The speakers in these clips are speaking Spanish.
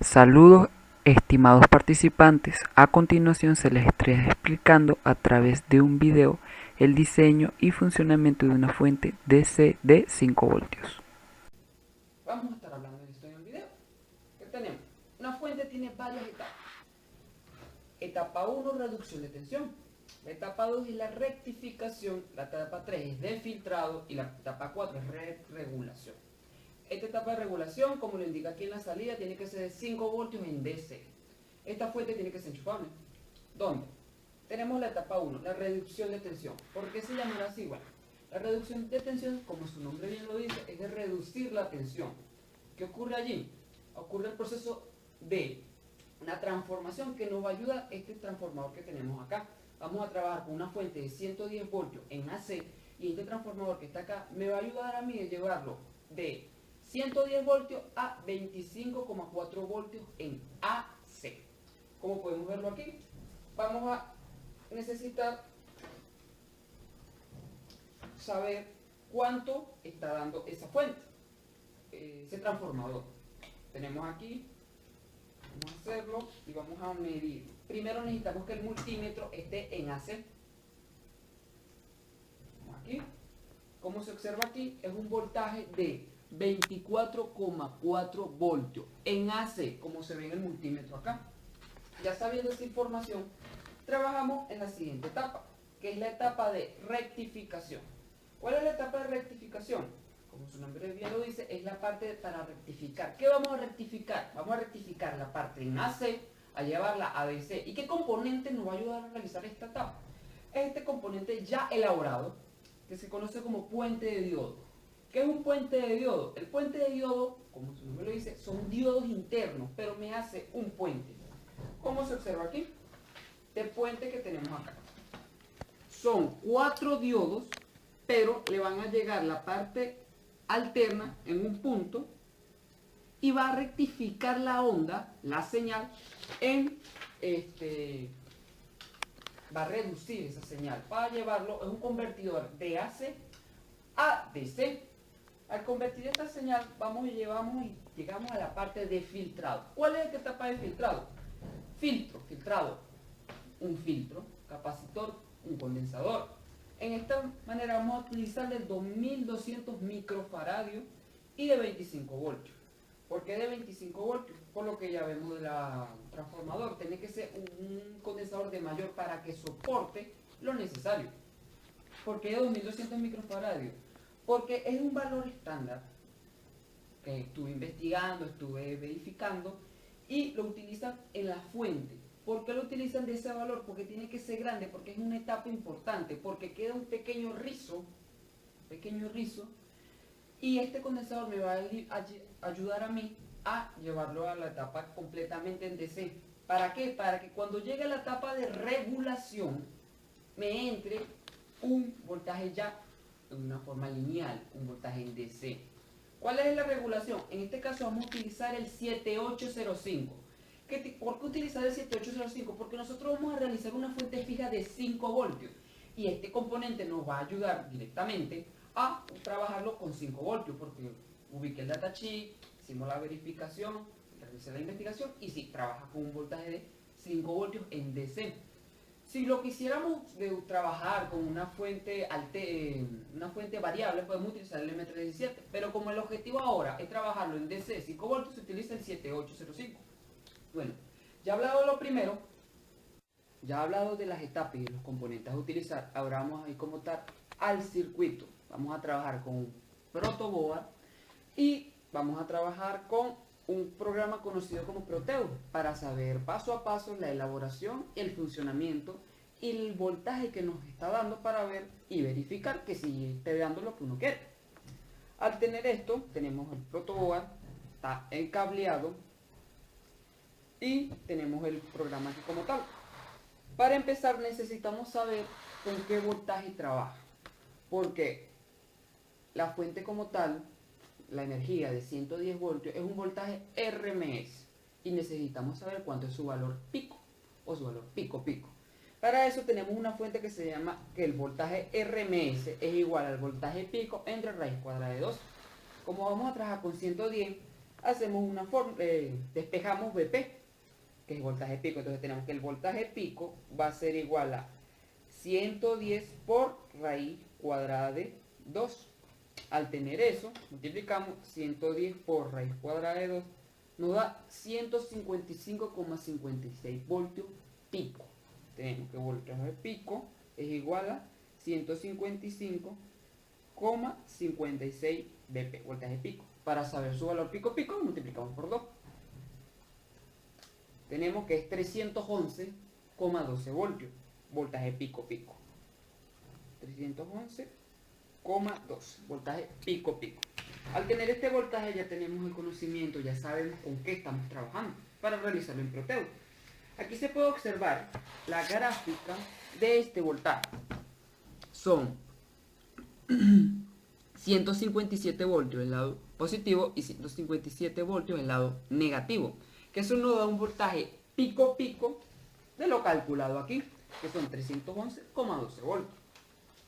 Saludos, estimados participantes. A continuación se les estará explicando a través de un video el diseño y funcionamiento de una fuente DC de 5 voltios. Vamos a estar hablando de esto en el video. ¿Qué tenemos? Una fuente tiene varias etapas. Etapa 1, reducción de tensión. La etapa 2 es la rectificación. La etapa 3 es de filtrado. Y la etapa 4 es regulación. Esta etapa de regulación, como lo indica aquí en la salida, tiene que ser de 5 voltios en DC. Esta fuente tiene que ser enchufable. ¿Dónde? Tenemos la etapa 1, la reducción de tensión. ¿Por qué se llamará así? Bueno, la reducción de tensión, como su nombre bien lo dice, es de reducir la tensión. ¿Qué ocurre allí? Ocurre el proceso de una transformación que nos va a ayudar este transformador que tenemos acá. Vamos a trabajar con una fuente de 110 voltios en AC y este transformador que está acá me va a ayudar a mí a llevarlo de 110 voltios a 25,4 voltios en AC. Como podemos verlo aquí, vamos a necesitar saber cuánto está dando esa fuente, ese transformador. Tenemos aquí, vamos a hacerlo y vamos a medir. Primero necesitamos que el multímetro esté en AC. Vamos aquí. Como se observa aquí, es un voltaje de 24,4 voltios en AC, como se ve en el multímetro acá. Ya sabiendo esta información, trabajamos en la siguiente etapa, que es la etapa de rectificación. ¿Cuál es la etapa de rectificación? Como su nombre bien lo dice, es la parte para rectificar. ¿Qué vamos a rectificar? Vamos a rectificar la parte en AC, a llevarla a DC. ¿Y qué componente nos va a ayudar a realizar esta etapa? Este componente ya elaborado, que se conoce como puente de diodo. ¿Qué es un puente de diodo? El puente de diodo, como su nombre lo dice, son diodos internos, pero me hace un puente. ¿Cómo se observa aquí? Este puente que tenemos acá. Son 4 diodos, pero le van a llegar la parte alterna en un punto y va a rectificar la onda, la señal, va a reducir esa señal para llevarlo en un convertidor de AC a DC. Al convertir esta señal, llegamos a la parte de filtrado. ¿Cuál es la etapa de filtrado? Filtrado, un filtro, capacitor, un condensador. En esta manera vamos a utilizar de 2200 microfaradios y de 25 voltios. ¿Por qué de 25 voltios? Por lo que ya vemos del transformador. Tiene que ser un condensador de mayor para que soporte lo necesario. ¿Por qué de 2200 microfaradios? Porque es un valor estándar que estuve investigando, estuve verificando y lo utilizan en la fuente. ¿Por qué lo utilizan de ese valor? Porque tiene que ser grande, porque es una etapa importante, porque queda un pequeño rizo, y este condensador me va a ayudar a mí a llevarlo a la etapa completamente en DC. ¿Para qué? Para que cuando llegue a la etapa de regulación me entre un voltaje ya en una forma lineal, un voltaje en DC. ¿Cuál es la regulación? En este caso vamos a utilizar el 7805. ¿Por qué utilizar el 7805? Porque nosotros vamos a realizar una fuente fija de 5 voltios y este componente nos va a ayudar directamente a trabajarlo con 5 voltios porque ubiqué el datasheet, hicimos la verificación, realicé la investigación y sí, trabaja con un voltaje de 5 voltios en DC. Si lo quisiéramos trabajar con una fuente variable, podemos utilizar el M317, pero como el objetivo ahora es trabajarlo en DC 5 voltios, se utiliza el 7805. Bueno, ya he hablado de lo primero, ya he hablado de las etapas y de los componentes a utilizar. Ahora vamos a ir como tal al circuito. Vamos a trabajar con un protoboard y vamos a trabajar con un programa conocido como Proteus para saber paso a paso la elaboración, el funcionamiento y el voltaje que nos está dando para ver y verificar que sí esté dando lo que uno quiere. Al tener esto, tenemos el protoboard, está encableado y tenemos el programa aquí como tal. Para empezar necesitamos saber con qué voltaje trabaja, porque la fuente como tal, la energía de 110 voltios es un voltaje RMS y necesitamos saber cuánto es su valor pico o su valor pico. Para eso tenemos una fuente que se llama que el voltaje RMS es igual al voltaje pico entre raíz cuadrada de 2. Como vamos a trabajar con 110, hacemos una forma, despejamos BP, que es voltaje pico. Entonces tenemos que el voltaje pico va a ser igual a 110 por raíz cuadrada de 2. Al tener eso, multiplicamos 110 por raíz cuadrada de 2, nos da 155,56 voltios pico. Tenemos que voltaje pico es igual a 155,56 BP, voltaje pico. Para saber su valor pico pico, multiplicamos por 2. Tenemos que es 311,12 voltios, voltaje pico pico. 311,12 voltaje pico pico. Al tener este voltaje ya tenemos el conocimiento, ya sabemos con qué estamos trabajando para realizarlo en Proteo. Aquí se puede observar la gráfica de este voltaje. Son 157 voltios del lado positivo y 157 voltios del lado negativo, que eso nos da un voltaje pico pico de lo calculado aquí, que son 311,12 voltios.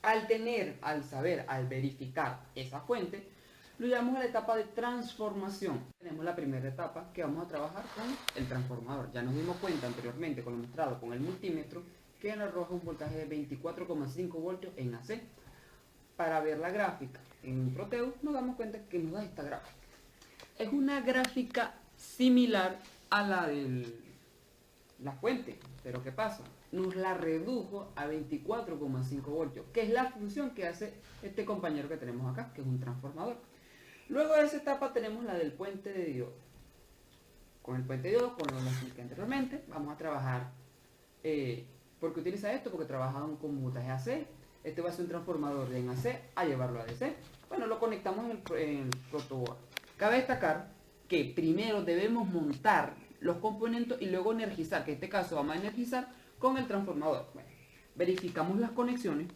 Al saber, al verificar esa fuente, lo llevamos a la etapa de transformación. Tenemos la primera etapa, que vamos a trabajar con el transformador. Ya nos dimos cuenta anteriormente, con lo mostrado con el multímetro, que nos arroja un voltaje de 24,5 voltios en AC. Para ver la gráfica en Proteo, nos damos cuenta que nos da esta gráfica. Es una gráfica similar a la de la fuente, pero ¿qué pasa? Nos la redujo a 24,5 voltios, que es la función que hace este compañero que tenemos acá, que es un transformador. Luego de esa etapa tenemos la del puente de diodo. Con el puente de diodo, como lo expliqué anteriormente, vamos a trabajar. ¿Por qué utiliza esto? Porque trabaja con voltaje AC. Este va a ser un transformador de en AC a llevarlo a DC. Bueno, lo conectamos en el protoboard. Cabe destacar que primero debemos montar los componentes y luego energizar, que en este caso vamos a energizar con el transformador. Bueno, verificamos las conexiones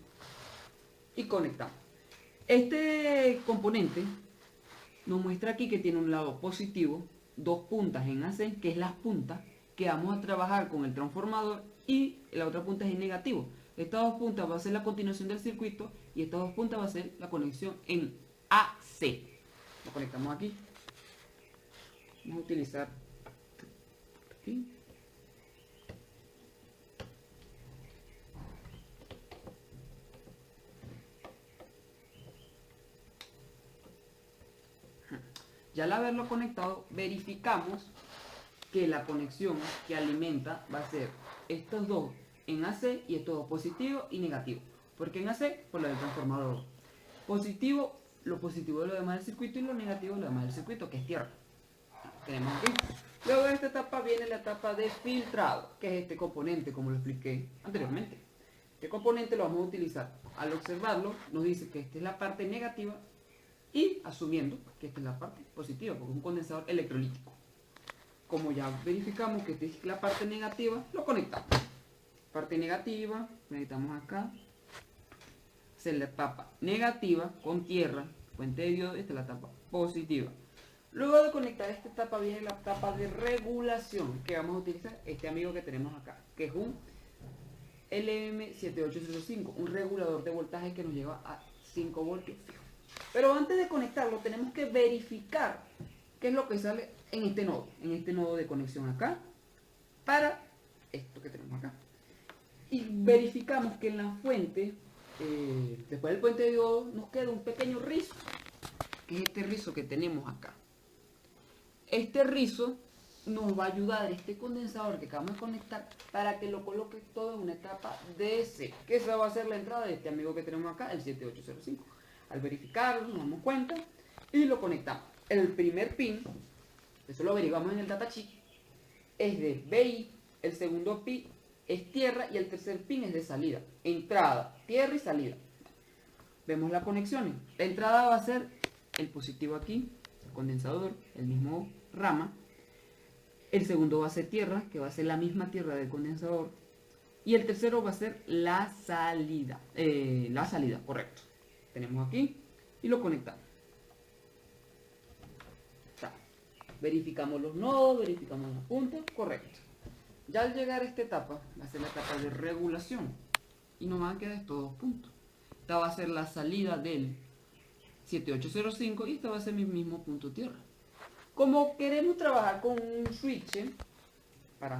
y conectamos. Este componente nos muestra aquí que tiene un lado positivo, dos puntas en AC, que es las puntas que vamos a trabajar con el transformador, y la otra punta es en negativo. Estas dos puntas va a ser la continuación del circuito y estas dos puntas va a ser la conexión en AC. Lo conectamos aquí. Vamos a utilizar aquí. Ya al haberlo conectado, verificamos que la conexión que alimenta va a ser estos dos en AC y estos dos positivo y negativo. Porque en AC, por lo del transformador. Positivo, lo positivo de lo demás del circuito y lo negativo de lo demás del circuito, que es tierra. Tenemos aquí. Luego de esta etapa viene la etapa de filtrado, que es este componente, como lo expliqué anteriormente. Este componente lo vamos a utilizar. Al observarlo, nos dice que esta es la parte negativa y asumiendo que esta es la parte positiva, porque es un condensador electrolítico. Como ya verificamos que esta es la parte negativa, lo conectamos. Parte negativa, conectamos acá. Hacer la etapa negativa con tierra, fuente de diodo, esta es la etapa positiva. Luego de conectar esta etapa viene la etapa de regulación, que vamos a utilizar este amigo que tenemos acá, que es un LM7805, un regulador de voltaje que nos lleva a 5 voltios fijos. Pero antes de conectarlo tenemos que verificar qué es lo que sale en este nodo de conexión acá, para esto que tenemos acá. Y verificamos que en la fuente, después del puente de diodo, nos queda un pequeño rizo, que es este rizo que tenemos acá. Este rizo nos va a ayudar, este condensador que acabamos de conectar, para que lo coloque todo en una etapa DC, que esa va a ser la entrada de este amigo que tenemos acá, el 7805. Al verificarlo nos damos cuenta y lo conectamos. El primer pin, eso lo averiguamos en el datasheet, es de BI, el segundo pin es tierra y el tercer pin es de salida. Entrada, tierra y salida. Vemos las conexiones. La entrada va a ser el positivo aquí, el condensador, el mismo rama. El segundo va a ser tierra, que va a ser la misma tierra del condensador. Y el tercero va a ser la salida. Correcto. Tenemos aquí y lo conectamos. Verificamos los nodos, verificamos los puntos, correcto. Ya al llegar a esta etapa, va a ser la etapa de regulación. Y nos van a quedar estos dos puntos. Esta va a ser la salida del 7805 y esta va a ser mi mismo punto tierra. Como queremos trabajar con un switch, para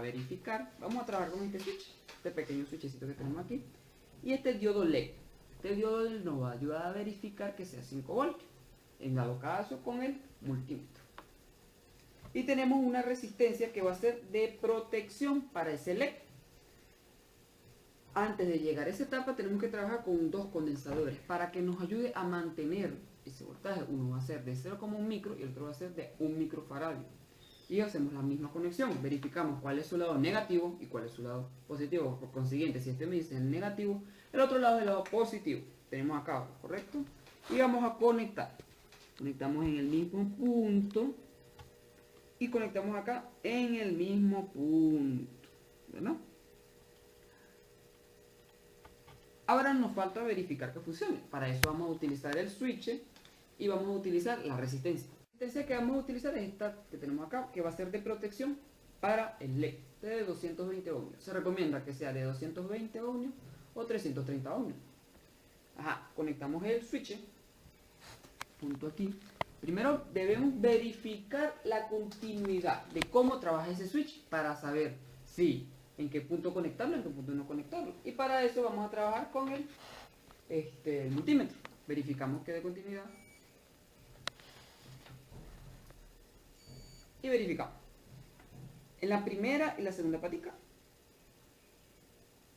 verificar, vamos a trabajar con este switch, este pequeño switchecito que tenemos aquí, y este diodo LED. Este diodo LED nos va a ayudar a verificar que sea 5 voltios, en dado caso con el multímetro. Y tenemos una resistencia que va a ser de protección para ese LED. Antes de llegar a esa etapa tenemos que trabajar con dos condensadores para que nos ayude a mantener ese voltaje. Uno va a ser de 0,1 micro y el otro va a ser de 1 microfaradio. Y hacemos la misma conexión, verificamos cuál es su lado negativo y cuál es su lado positivo. Por consiguiente, si este me dice el negativo, el otro lado es el lado positivo. Tenemos acá, ¿correcto? Y vamos a conectar. Conectamos en el mismo punto y conectamos acá en el mismo punto, ¿verdad? Ahora nos falta verificar que funcione. Para eso vamos a utilizar el switch y vamos a utilizar la resistencia. La resistencia que vamos a utilizar es esta que tenemos acá, que va a ser de protección para el LED, de 220 ohmios. Se recomienda que sea de 220 ohmios o 330 ohmios. Conectamos el switch, punto aquí. Primero debemos verificar la continuidad de cómo trabaja ese switch para saber si en qué punto conectarlo, en qué punto no conectarlo. Y para eso vamos a trabajar con el multímetro. Verificamos que dé continuidad. Y verificamos. En la primera y la segunda patica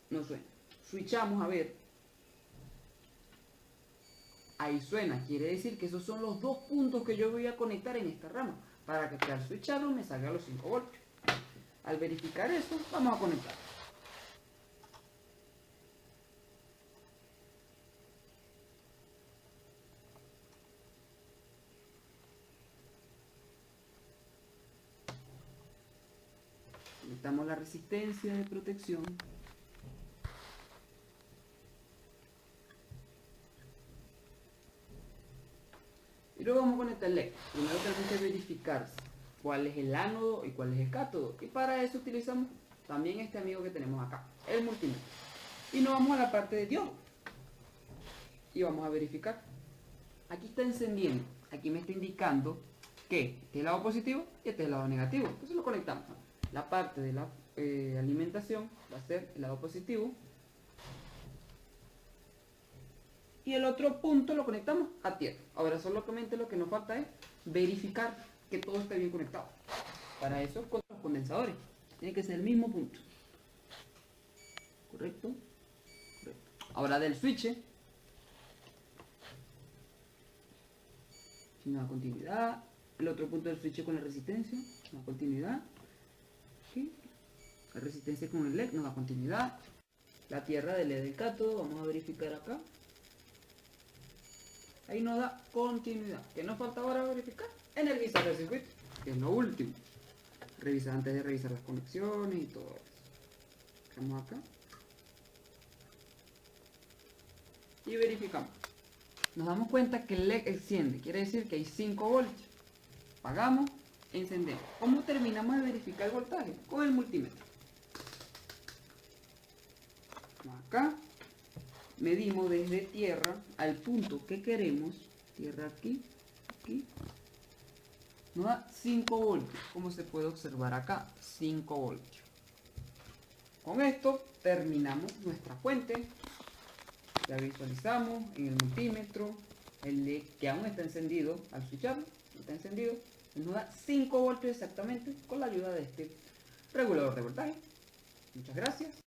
no suena. Switchamos a ver. Ahí suena. Quiere decir que esos son los dos puntos que yo voy a conectar en esta rama. Para que al switcharlo me salga los 5 voltios. Al verificar eso, vamos a conectar. Conectamos la resistencia de protección. Y luego vamos a conectar el LED. Primero tenemos que verificar cuál es el ánodo y cuál es el cátodo. Y para eso utilizamos también este amigo que tenemos acá, el multímetro. Y nos vamos a la parte de diodo. Y vamos a verificar. Aquí está encendiendo. Aquí me está indicando que este es el lado positivo y este es el lado negativo. Entonces lo conectamos. La parte de la alimentación va a ser el lado positivo. Y el otro punto lo conectamos a tierra. Ahora solamente lo que nos falta es verificar que todo esté bien conectado. Para eso con los condensadores tiene que ser el mismo punto. ¿Correcto? Correcto. Ahora del switch, una continuidad. El otro punto del switch con la resistencia, una continuidad. ¿Sí? La resistencia con el LED nos da continuidad. La tierra del LED del cátodo, vamos a verificar acá. Ahí nos da continuidad. ¿Qué nos falta ahora verificar? Energizar el circuito, que es lo último. Revisar antes de revisar las conexiones y todo eso. Vamos acá. Y verificamos. Nos damos cuenta que el LED enciende. Quiere decir que hay 5 voltios. Apagamos, encendemos. ¿Cómo terminamos de verificar el voltaje? Con el multímetro. Acá. Medimos desde tierra al punto que queremos. Tierra aquí, aquí. Nos da 5 voltios. Como se puede observar acá, 5 voltios. Con esto terminamos nuestra fuente. Ya visualizamos en el multímetro el LED que aún está encendido. Al switcharlo, está encendido. Nos da 5 voltios exactamente con la ayuda de este regulador de voltaje. Muchas gracias.